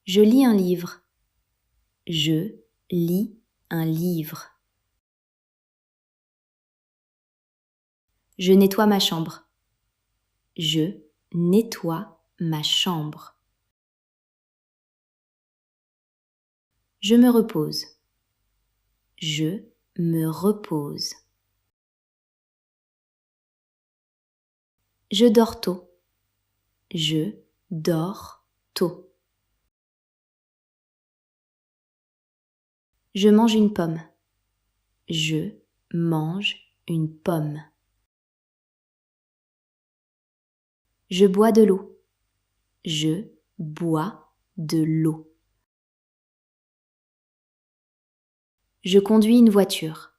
Je lis un livre. Je lis un livre. Je nettoie ma chambre. Je nettoie ma chambre. Je me repose. Je me repose. Je dors tôt. Je dors tôt. Je mange une pomme. Je mange une pomme. Je bois de l'eau. Je bois de l'eau. Je conduis une voiture.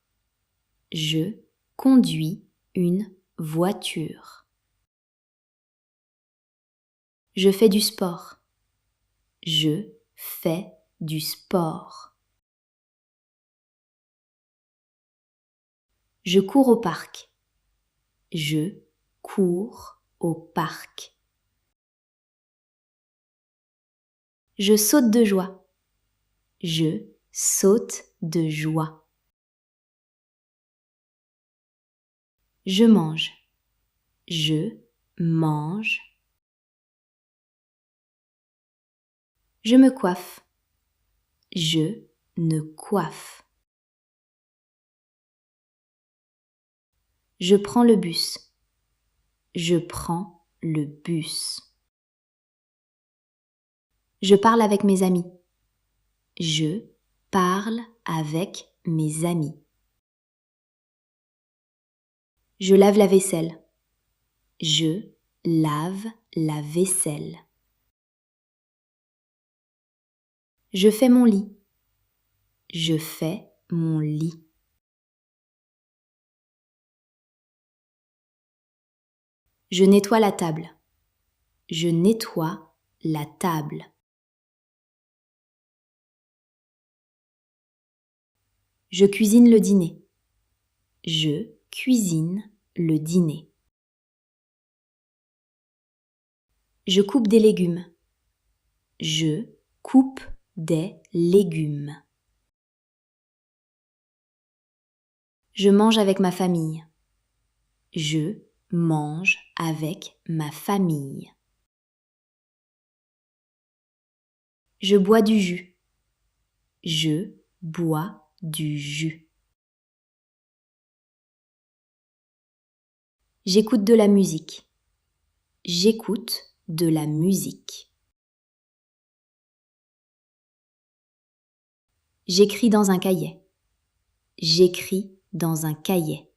Je conduis une voiture. Je fais du sport. Je fais du sport. Je cours au parc. Je cours au parc. Je saute de joie. Je saute de joie. Je mange. Je mange. Je me coiffe. Je me coiffe. Je prends le bus. Je prends le bus. Je parle avec mes amis. Je parle avec mes amis. Je lave la vaisselle. Je lave la vaisselle. Je fais mon lit. Je fais mon lit. Je nettoie la table. Je nettoie la table. Je cuisine le dîner. Je cuisine le dîner. Je coupe des légumes. Je coupe des légumes. Je mange avec ma famille. Je mange avec ma famille. Je bois du jus. Je bois du jus. J'écoute de la musique. J'écoute de la musique. J'écris dans un cahier. J'écris dans un cahier.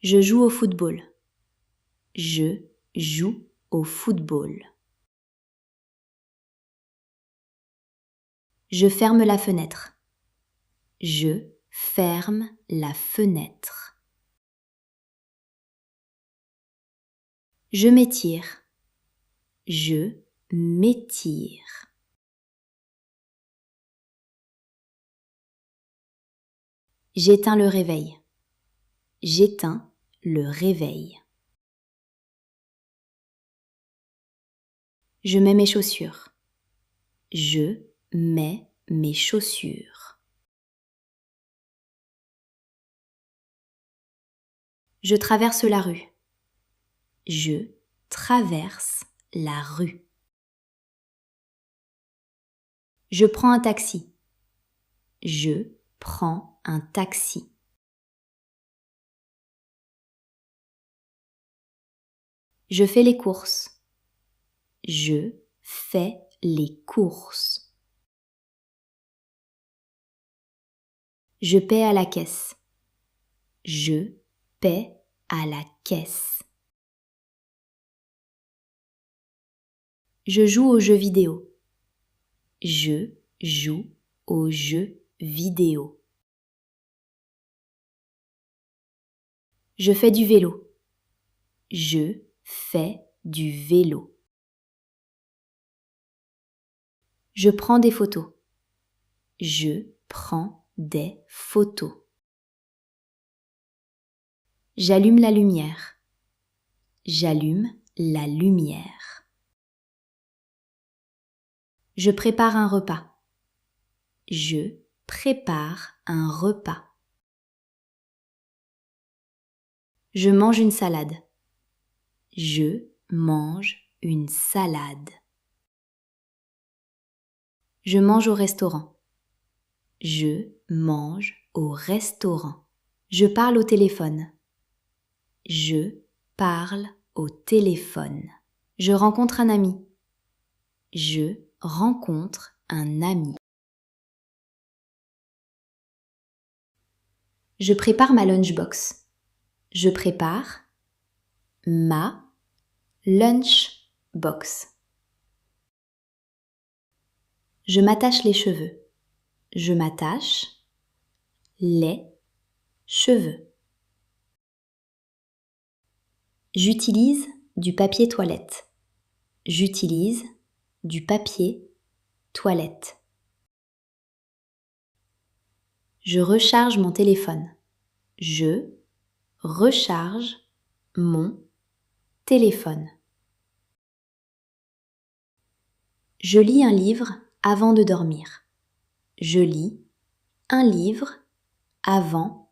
Je joue au football. Je joue au football. Je ferme la fenêtre. Je ferme la fenêtre. Je m'étire. Je m'étire. J'éteins le réveil. J'éteins le réveil. Je mets mes chaussures. Je mets mes chaussures. Je traverse la rue. Je traverse la rue. Je prends un taxi. Je prends un taxi. Je fais les courses. Je fais les courses. Je paie à la caisse. Je paie à la caisse. Je joue aux jeux vidéo. Je joue aux jeux vidéo. Je fais du vélo. Je fais du vélo. Je prends des photos. Je prends des photos. J'allume la lumière. J'allume la lumière. Je prépare un repas. Je prépare un repas. Je mange une salade. Je mange une salade. Je mange au restaurant. Je mange au restaurant. Je parle au téléphone. Je parle au téléphone. Je rencontre un ami. Je rencontre un ami. Je prépare ma lunchbox. Je prépare ma lunchbox. Je m'attache les cheveux. Je m'attache les cheveux. J'utilise du papier toilette. J'utilise du papier toilette. Je recharge mon téléphone. Je recharge mon téléphone. Je lis un livre avant de dormir. Je lis un livre avant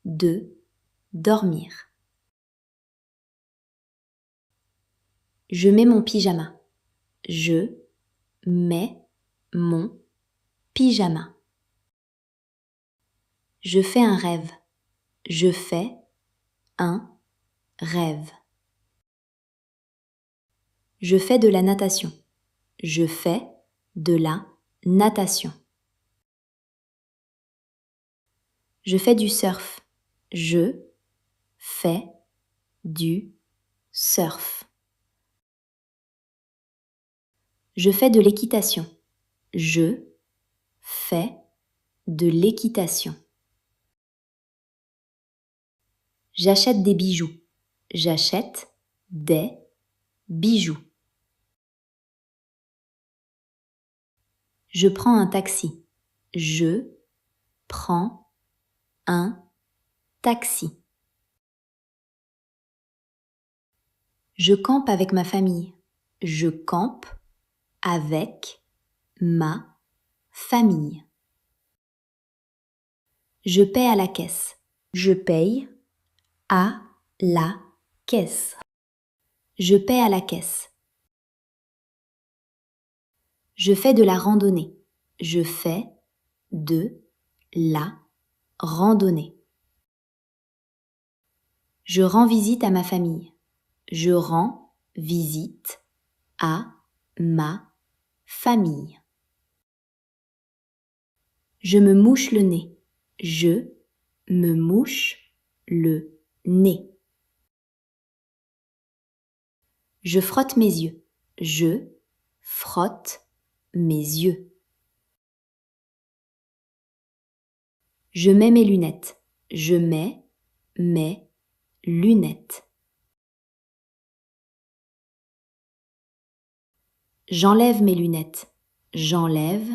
de dormir. Je mets mon pyjama. Je mets mon pyjama. Je fais un rêve. Je fais un rêve. Je fais de la natation. Je fais de la natation. Je fais du surf. Je fais du surf. Je fais de l'équitation. Je fais de l'équitation. J'achète des bijoux. J'achète des bijoux. Je prends un taxi. Je prends un taxi. Je campe avec ma famille. Je campe avec ma famille. Je paie à la caisse. Je paye à la caisse. Je paie à la caisse. Je fais de la randonnée. Je fais de la randonnée. Je rends visite à ma famille. Je rends visite à ma famille. Je me mouche le nez. Je me mouche le nez. Je frotte mes yeux. Je frotte mes yeux. Je mets mes lunettes. Je mets mes lunettes. J'enlève mes lunettes. J'enlève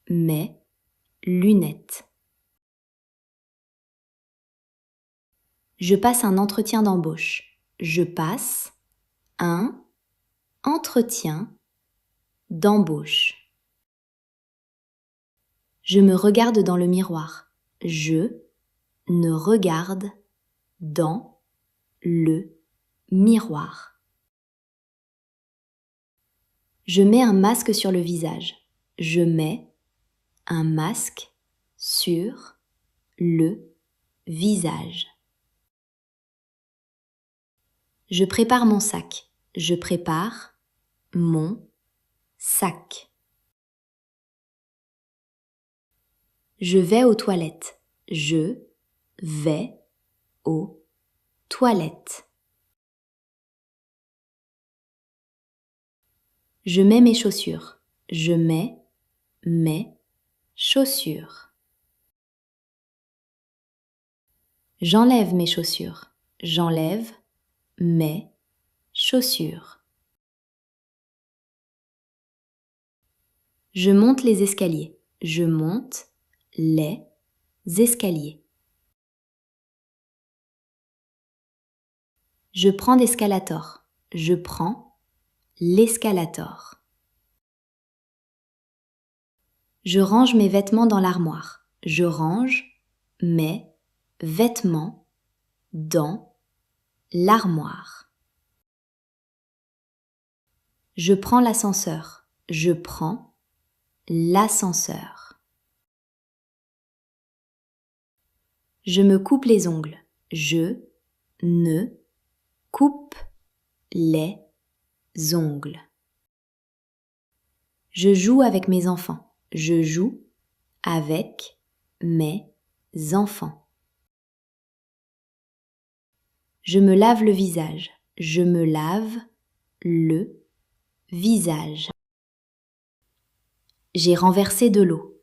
mes lunettes. Je passe un entretien d'embauche. Je passe un entretien d'embauche. Je me regarde dans le miroir. Je me regarde dans le miroir. Je mets un masque sur le visage. Je mets un masque sur le visage. Je prépare mon sac. Je prépare mon sac. Je vais aux toilettes. Je vais aux toilettes. Je mets mes chaussures. Je mets mes chaussures. J'enlève mes chaussures. J'enlève mes chaussures. Je monte les escaliers. Je monte les escaliers. Je prends d'escalator. je prends l'escalator. Je range mes vêtements dans l'armoire. Je range mes vêtements dans l'armoire. Je prends l'ascenseur. Je prends l'ascenseur. Je me coupe les ongles. Je me coupe les ongles. Je joue avec mes enfants. Je joue avec mes enfants. Je me lave le visage. Je me lave le visage. J'ai renversé de l'eau.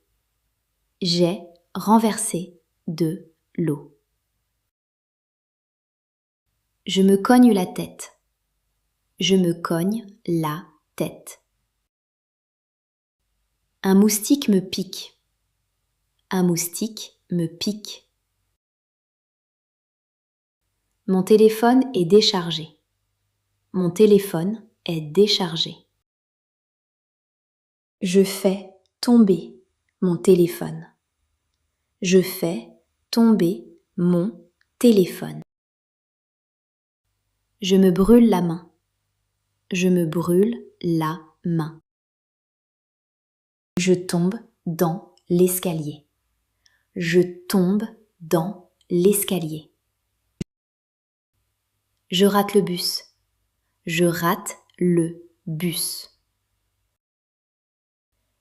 J'ai renversé de l'eau. Je me cogne la tête. Je me cogne la tête. Un moustique me pique. Un moustique me pique. Mon téléphone est déchargé. Mon téléphone est déchargé. Je fais tomber mon téléphone. Je fais tomber mon téléphone. Je me brûle la main. Je me brûle la main. Je tombe dans l'escalier. Je tombe dans l'escalier. Je rate le bus. Je rate le bus.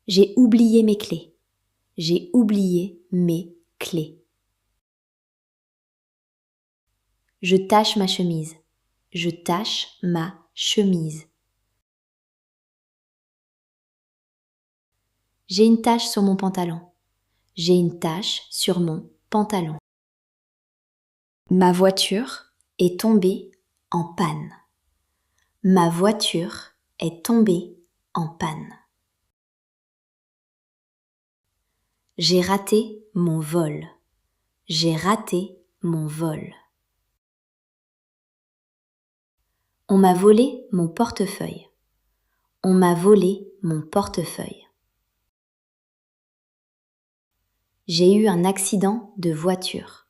J'ai oublié mes clés. J'ai oublié mes clés. Je tache ma chemise. Je tache ma chemise. J'ai une tache sur mon pantalon. J'ai une tache sur mon pantalon. Ma voiture est tombée en panne. Ma voiture est tombée en panne. J'ai raté mon vol. J'ai raté mon vol. On m'a volé mon portefeuille. On m'a volé mon portefeuille. J'ai eu un accident de voiture.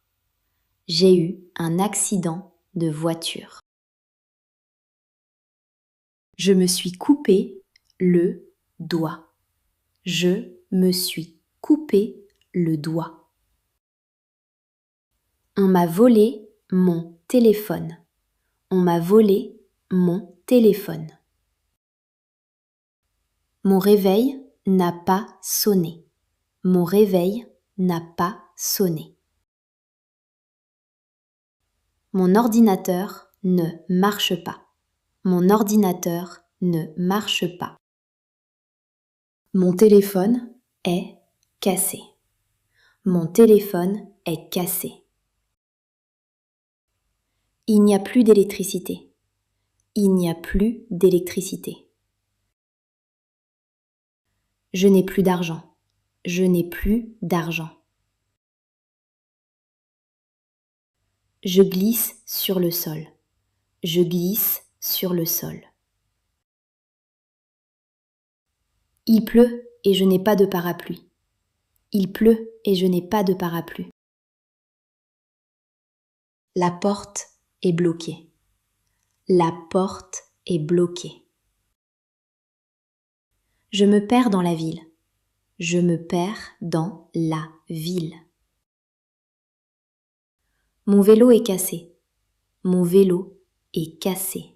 J'ai eu un accident de voiture. Je me suis coupé le doigt. Je me suis coupé le doigt. On m'a volé mon téléphone. On m'a volé mon téléphone. Mon réveil n'a pas sonné. Mon réveil n'a pas sonné. Mon ordinateur ne marche pas. Mon ordinateur ne marche pas. Mon téléphone est cassé. Mon téléphone est cassé. Il n'y a plus d'électricité. Il n'y a plus d'électricité. Je n'ai plus d'argent. Je n'ai plus d'argent. Je glisse sur le sol. Je glisse sur le sol. Il pleut et je n'ai pas de parapluie. Il pleut et je n'ai pas de parapluie. La porte est bloquée. La porte est bloquée. Je me perds dans la ville. Je me perds dans la ville. Mon vélo est cassé. Mon vélo est cassé.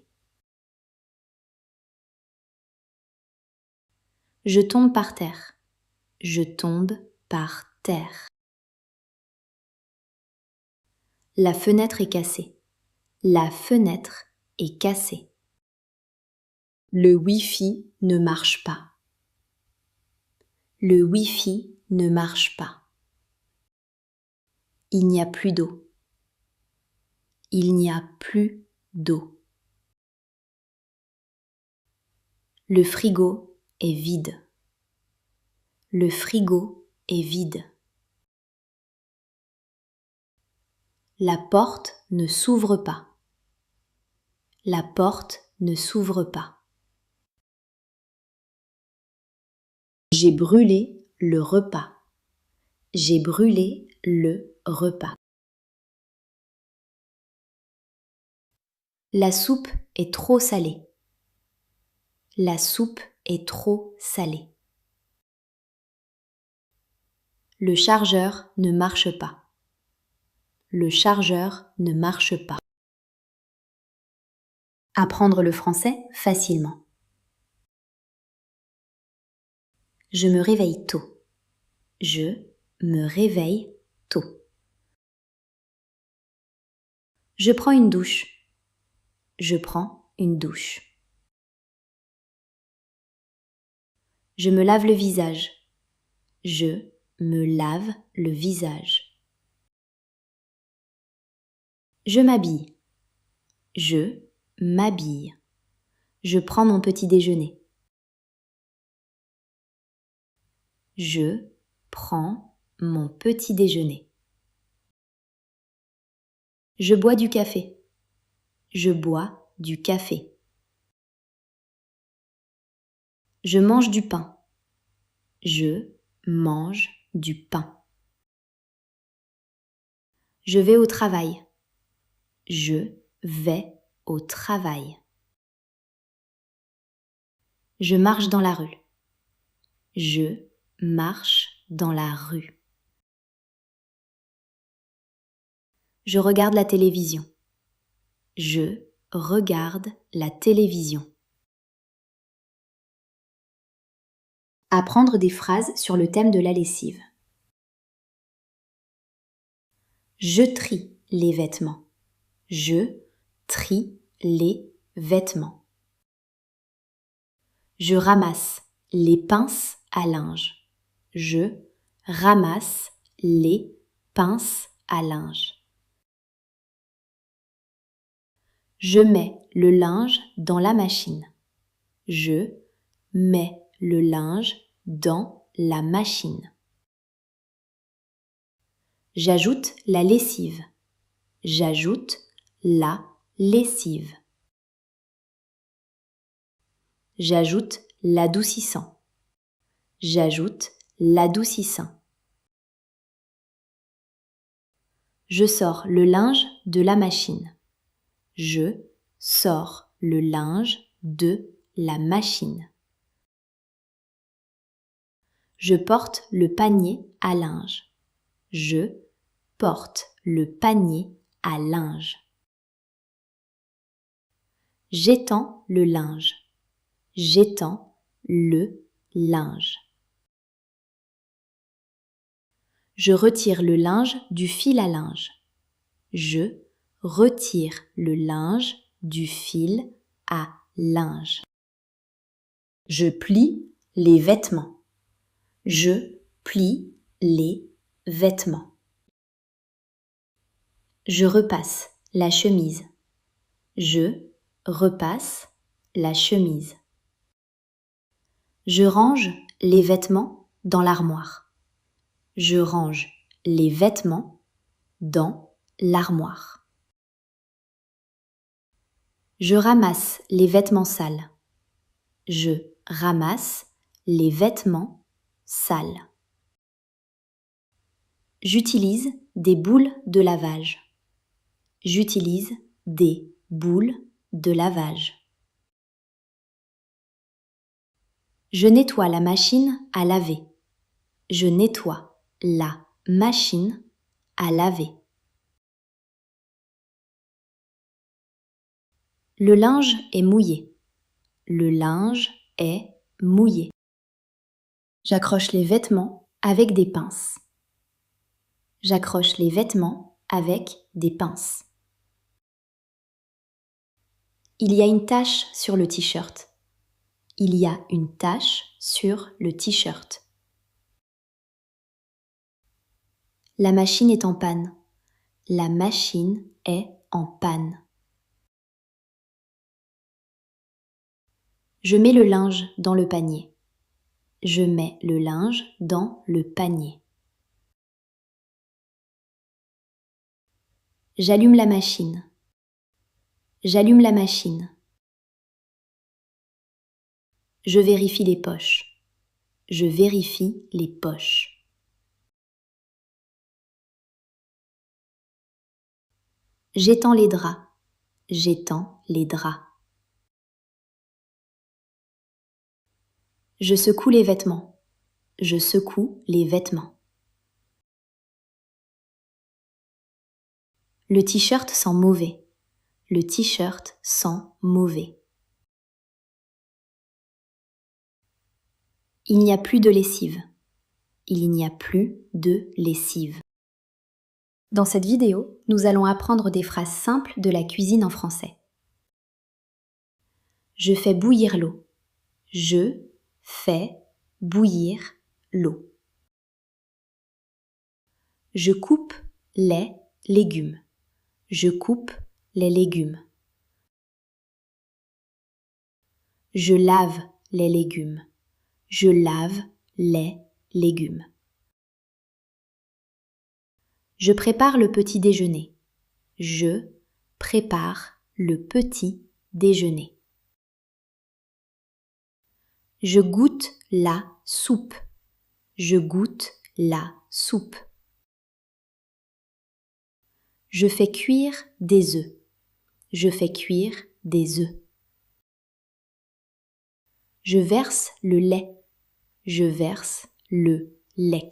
Je tombe par terre. Je tombe par terre. La fenêtre est cassée. La fenêtre est cassée. Le Wi-Fi ne marche pas. Le Wi-Fi ne marche pas. Il n'y a plus d'eau. Il n'y a plus d'eau. Le frigo est vide. Le frigo est vide. La porte ne s'ouvre pas. La porte ne s'ouvre pas. J'ai brûlé le repas. J'ai brûlé le repas. La soupe est trop salée. La soupe est trop salée. Le chargeur ne marche pas. Le chargeur ne marche pas. Apprendre le français facilement. Je me réveille tôt. Je me réveille tôt. Je prends une douche. Je prends une douche. Je me lave le visage. Je me lave le visage. Je m'habille. Je m'habille. Je prends mon petit déjeuner. Je prends mon petit déjeuner. Je bois du café. Je bois du café. Je mange du pain. Je mange du pain. Je vais au travail. Je vais au travail. Je marche dans la rue. Je marche dans la rue. Je regarde la télévision. Je regarde la télévision. Apprendre des phrases sur le thème de la lessive. Je trie les vêtements. Je trie les vêtements. Je ramasse les pinces à linge. Je ramasse les pinces à linge. Je mets le linge dans la machine. Je mets le linge dans la machine. J'ajoute la lessive. J'ajoute la lessive. J'ajoute l'adoucissant. J'ajoute l'adoucissant. Je sors le linge de la machine. Je sors le linge de la machine. Je porte le panier à linge. Je porte le panier à linge. J'étends le linge. J'étends le linge. Je retire le linge du fil à linge. Je retire le linge du fil à linge. Je plie les vêtements. Je plie les vêtements. Je repasse la chemise. Je repasse la chemise. Je range les vêtements dans l'armoire. Je range les vêtements dans l'armoire. Je ramasse les vêtements sales. Je ramasse les vêtements sales. J'utilise des boules de lavage. J'utilise des boules de lavage. Je nettoie la machine à laver. Je nettoie la machine à laver. Le linge est mouillé. Le linge est mouillé. J'accroche les vêtements avec des pinces. J'accroche les vêtements avec des pinces. Il y a une tache sur le t-shirt. Il y a une tache sur le t-shirt. La machine est en panne. La machine est en panne. Je mets le linge dans le panier. Je mets le linge dans le panier. J'allume la machine. J'allume la machine. Je vérifie les poches. Je vérifie les poches. J'étends les draps. J'étends les draps. Je secoue les vêtements. Je secoue les vêtements. Le t-shirt sent mauvais. Le t-shirt sent mauvais. Il n'y a plus de lessive. Il n'y a plus de lessive. Dans cette vidéo, nous allons apprendre des phrases simples de la cuisine en français. Je fais bouillir l'eau. Je fais bouillir l'eau. Je coupe les légumes. Je coupe les légumes. Je lave les légumes. Je lave les légumes. Je prépare le petit déjeuner. Je prépare le petit déjeuner. Je goûte la soupe. Je goûte la soupe. Je fais cuire des œufs. Je fais cuire des œufs. Je verse le lait. Je verse le lait.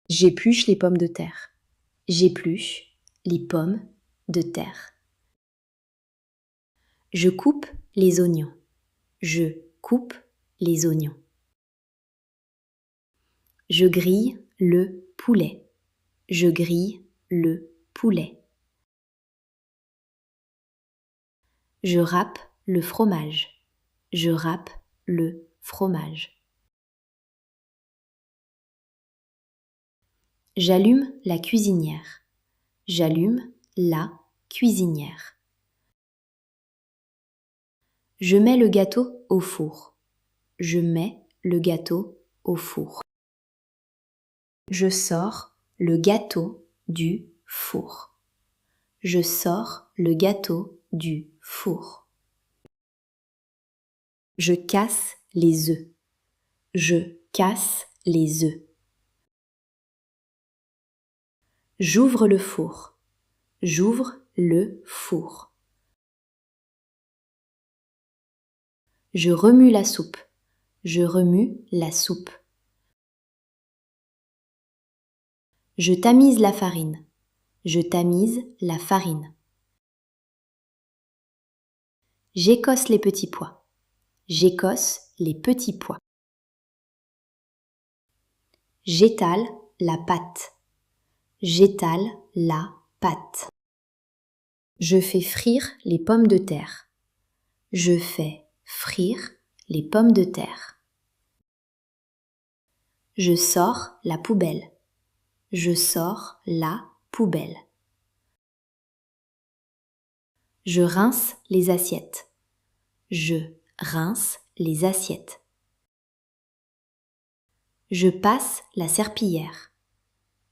J'épluche les pommes de terre. J'épluche les pommes de terre. Je coupe les oignons. Je coupe les oignons. Je grille le poulet. Je grille le poulet. Je râpe le fromage. Je râpe le fromage. J'allume la cuisinière. J'allume la cuisinière. Je mets le gâteau au four. Je mets le gâteau au four. Je sors le gâteau du four. Je sors le gâteau du four. Je casse les œufs. Je casse les œufs. J'ouvre le four. J'ouvre le four. Je remue la soupe. Je remue la soupe. Je tamise la farine. Je tamise la farine. J'écosse les petits pois. J'écosse les petits pois. J'étale la pâte. J'étale la pâte. Je fais frire les pommes de terre. Je fais frire les pommes de terre. Je sors la poubelle. Je sors la poubelle. Je rince les assiettes. Je rince les assiettes. Je passe la serpillière.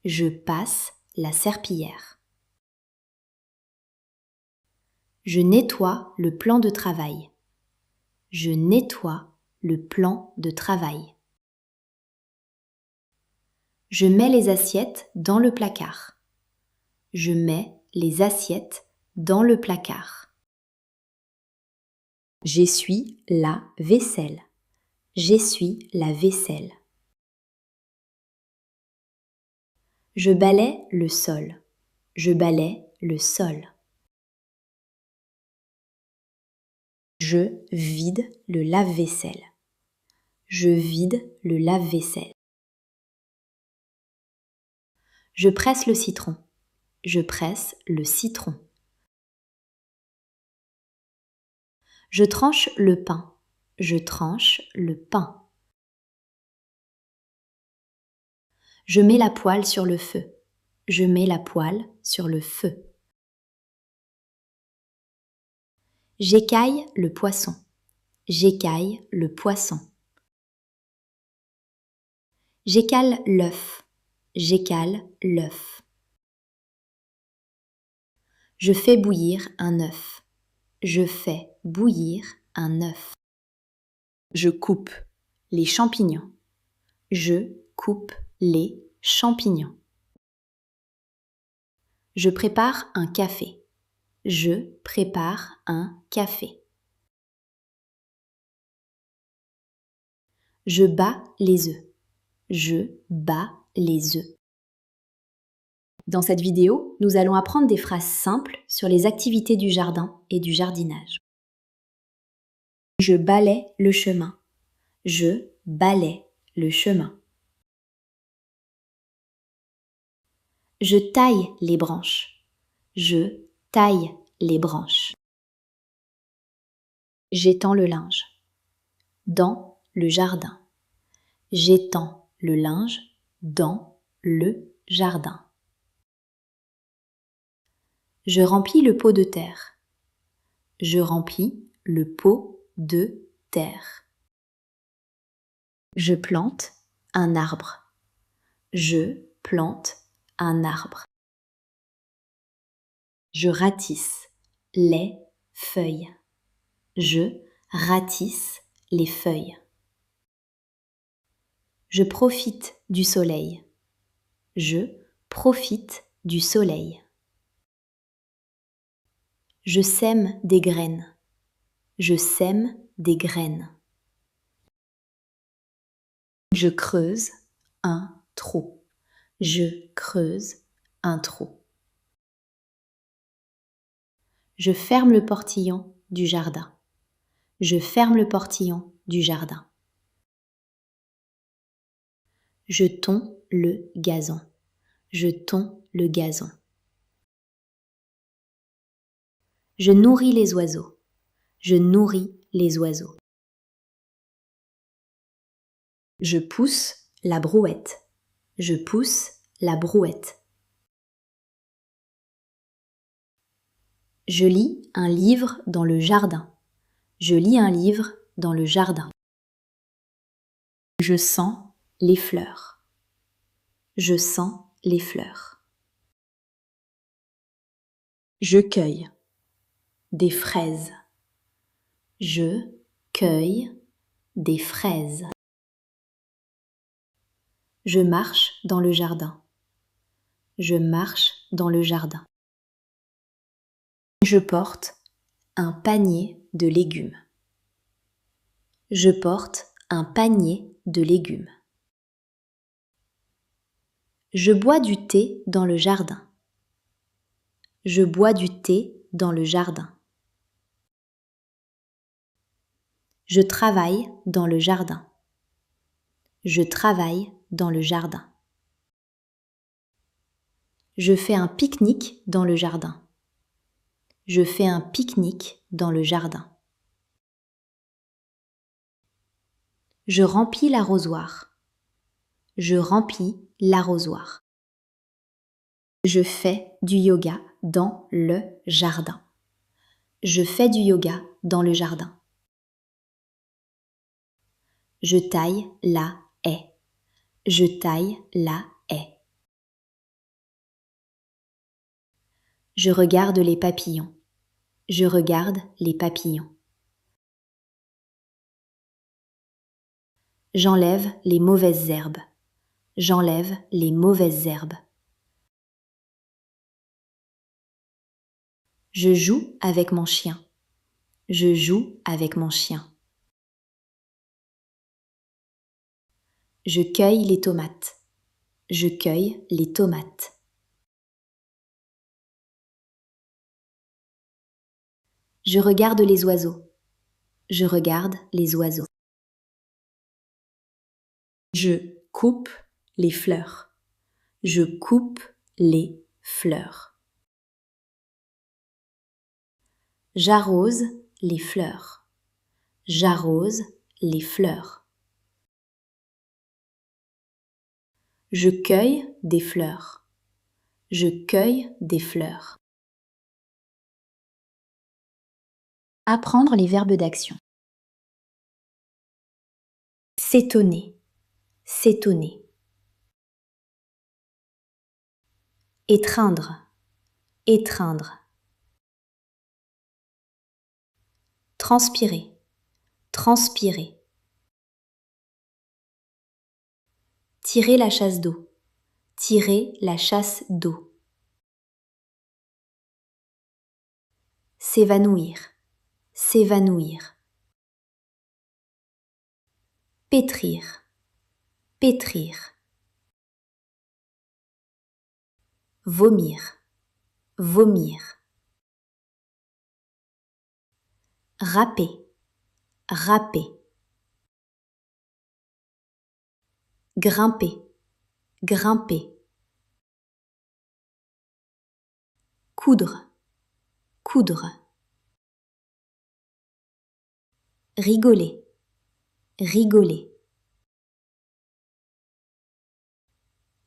Je passe la serpillière. Je nettoie le plan de travail. Je nettoie le plan de travail. Je mets les assiettes dans le placard. Je mets les assiettes dans le placard. J'essuie la vaisselle. J'essuie la vaisselle. Je balaie le sol. Je balaie le sol. Je vide le lave-vaisselle. Je vide le lave-vaisselle. Je presse le citron. Je presse le citron. Je tranche le pain. Je tranche le pain. Je mets la poêle sur le feu. Je mets la poêle sur le feu. J'écaille le poisson. J'écaille le poisson. J'écale l'œuf. J'écale l'œuf. Je fais bouillir un œuf. Je fais bouillir un œuf. Je coupe les champignons. Je coupe les champignons. Je prépare un café. Je prépare un café. Je bats les œufs. Je bats les œufs. Dans cette vidéo, nous allons apprendre des phrases simples sur les activités du jardin et du jardinage. Je balaie le chemin. Je balaie le chemin. Je taille les branches. Je taille les branches. J'étends le linge. Dans le jardin. J'étends le linge dans le jardin. Je remplis le pot de terre. Je remplis le pot de terre. Je plante un arbre. Je plante un arbre. Je ratisse les feuilles. Je ratisse les feuilles. Je profite du soleil. Je profite du soleil. Je sème des graines. Je sème des graines. Je creuse un trou. Je creuse un trou. Je ferme le portillon du jardin. Je ferme le portillon du jardin. Je tonds le gazon. Je tonds le gazon. Je nourris les oiseaux. Je nourris les oiseaux. Je pousse la brouette. Je pousse la brouette. Je lis un livre dans le jardin. Je lis un livre dans le jardin. Je sens les fleurs. Je sens les fleurs. Je cueille des fraises. Je cueille des fraises. Je marche dans le jardin. Je marche dans le jardin. Je porte un panier de légumes. Je porte un panier de légumes. Je bois du thé dans le jardin. Je bois du thé dans le jardin. Je travaille dans le jardin. Je travaille dans le jardin. Je fais un pique-nique dans le jardin. Je fais un pique-nique dans le jardin. Je remplis l'arrosoir. Je remplis l'arrosoir. Je fais du yoga dans le jardin. Je fais du yoga dans le jardin. Je taille la haie. Je taille la haie. Je regarde les papillons. Je regarde les papillons. J'enlève les mauvaises herbes. J'enlève les mauvaises herbes. Je joue avec mon chien. Je joue avec mon chien. Je cueille les tomates. Je cueille les tomates. Je regarde les oiseaux. Je regarde les oiseaux. Je coupe les fleurs. Je coupe les fleurs. J'arrose les fleurs. J'arrose les fleurs. Je cueille des fleurs. Je cueille des fleurs. Apprendre les verbes d'action. S'étonner. S'étonner. Étreindre. Étreindre. Transpirer. Transpirer. Tirer la chasse d'eau. Tirer la chasse d'eau. S'évanouir. S'évanouir. Pétrir. Pétrir. Vomir. Vomir. Râper. Râper. Grimper. Grimper. Coudre. Coudre. Rigoler. Rigoler.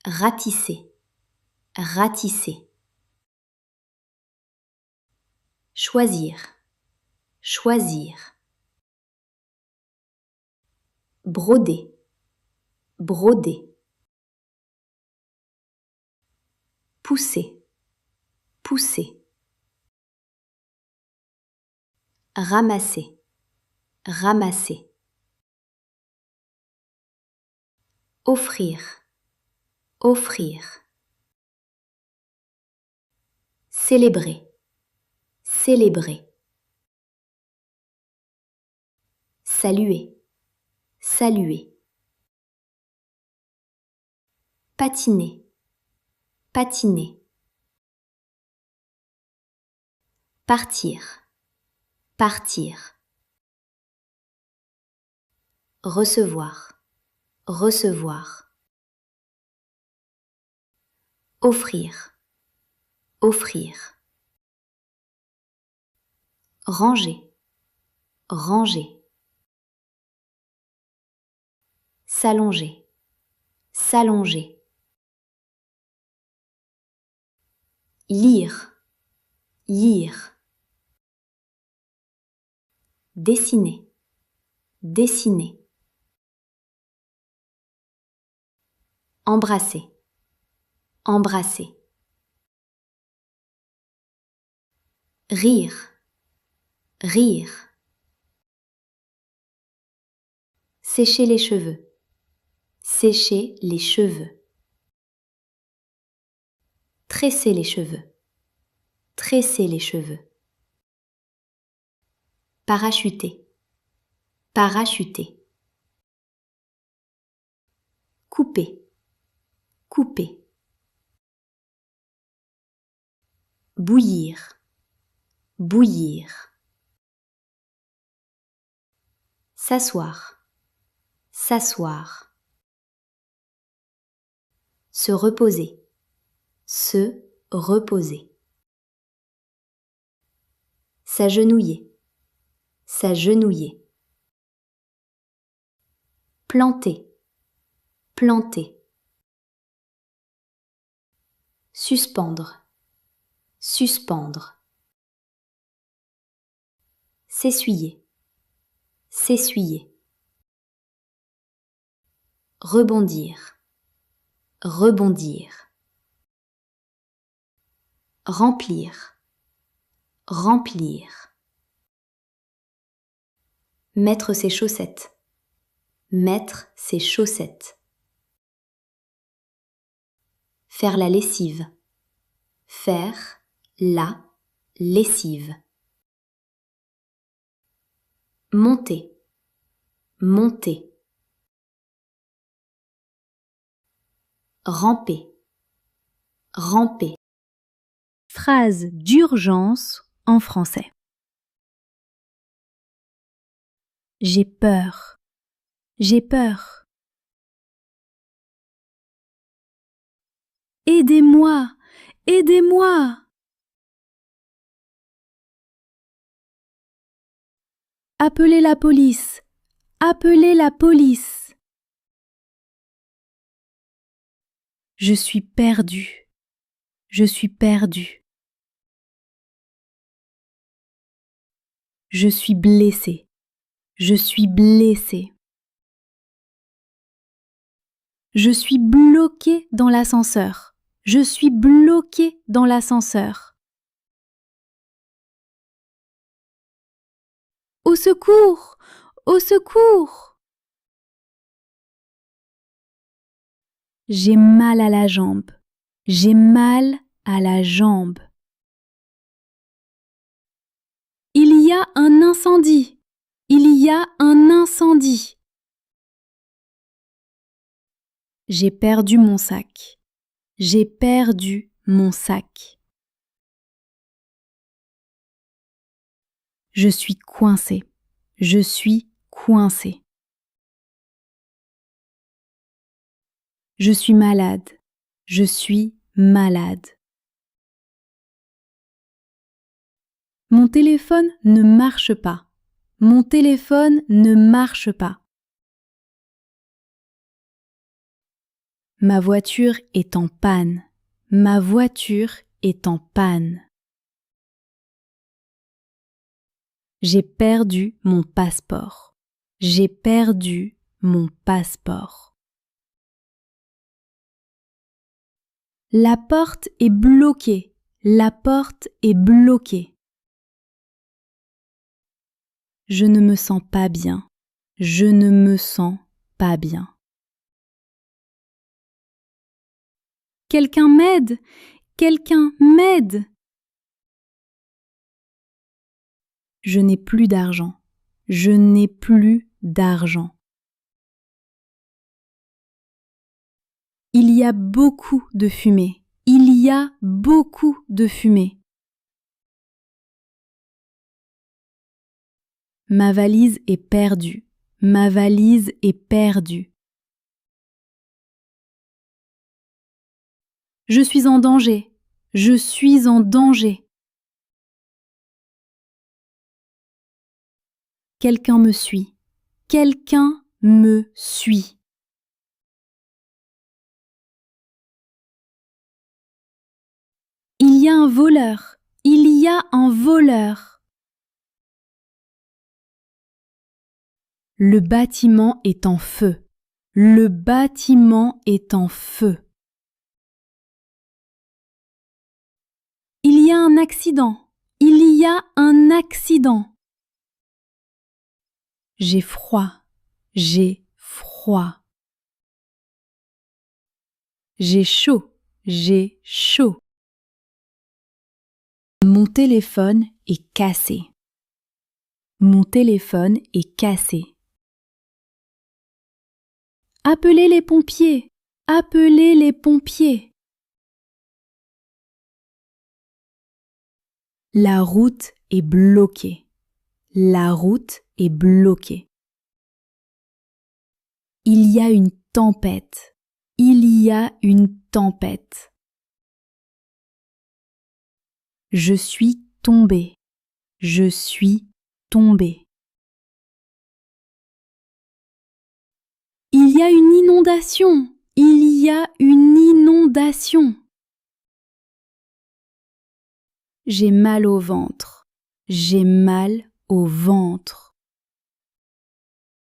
Ratisser. Ratisser. Choisir. Choisir. Broder. Broder. Pousser. Pousser. Ramasser. Ramasser. Offrir. Offrir. Célébrer. Célébrer. Saluer. Saluer. Patiner. Patiner. Partir. Partir. Recevoir. Recevoir. Offrir. Offrir. Ranger. Ranger. S'allonger. S'allonger. Lire. Lire. Dessiner. Dessiner. Embrasser. Embrasser. Rire. Rire. Sécher les cheveux. Sécher les cheveux. Tresser les cheveux. Tresser les cheveux. Parachuter. Parachuter. Couper. Couper. Bouillir. Bouillir. S'asseoir. S'asseoir. Se reposer. Se reposer. S'agenouiller. S'agenouiller. Planter. Planter. Suspendre. Suspendre. S'essuyer. S'essuyer. Rebondir. Rebondir. Remplir. Remplir. Mettre ses chaussettes. Mettre ses chaussettes. Faire la lessive. Faire la lessive. Monter. Monter. Ramper. Ramper. Phrase d'urgence en français. J'ai peur. J'ai peur. Aidez-moi. Aidez-moi. Appelez la police. Appelez la police. Je suis perdu. Je suis perdu. Je suis blessé. Je suis blessé. Je suis bloqué dans l'ascenseur. Je suis bloqué dans l'ascenseur. Au secours! Au secours! J'ai mal à la jambe. J'ai mal à la jambe. Il y a un incendie. Il y a un incendie. J'ai perdu mon sac. J'ai perdu mon sac. Je suis coincé. Je suis coincé. Je suis malade. Je suis malade. Mon téléphone ne marche pas. Mon téléphone ne marche pas. Ma voiture est en panne. Ma voiture est en panne. J'ai perdu mon passeport. J'ai perdu mon passeport. La porte est bloquée. La porte est bloquée. Je ne me sens pas bien. Je ne me sens pas bien. Quelqu'un m'aide! Quelqu'un m'aide! Je n'ai plus d'argent. Je n'ai plus d'argent. Il y a beaucoup de fumée. Il y a beaucoup de fumée. Ma valise est perdue. Ma valise est perdue. Je suis en danger. Je suis en danger. Quelqu'un me suit. Quelqu'un me suit. Il y a un voleur. Il y a un voleur. Le bâtiment est en feu. Le bâtiment est en feu. Il y a un accident. Il y a un accident. J'ai froid. J'ai froid. J'ai chaud. J'ai chaud. Mon téléphone est cassé. Mon téléphone est cassé. Appelez les pompiers. Appelez les pompiers. La route est bloquée. La route est bloquée. Il y a une tempête. Il y a une tempête. Je suis tombé. Je suis tombé. Il y a une inondation. Il y a une inondation. J'ai mal au ventre. J'ai mal au ventre.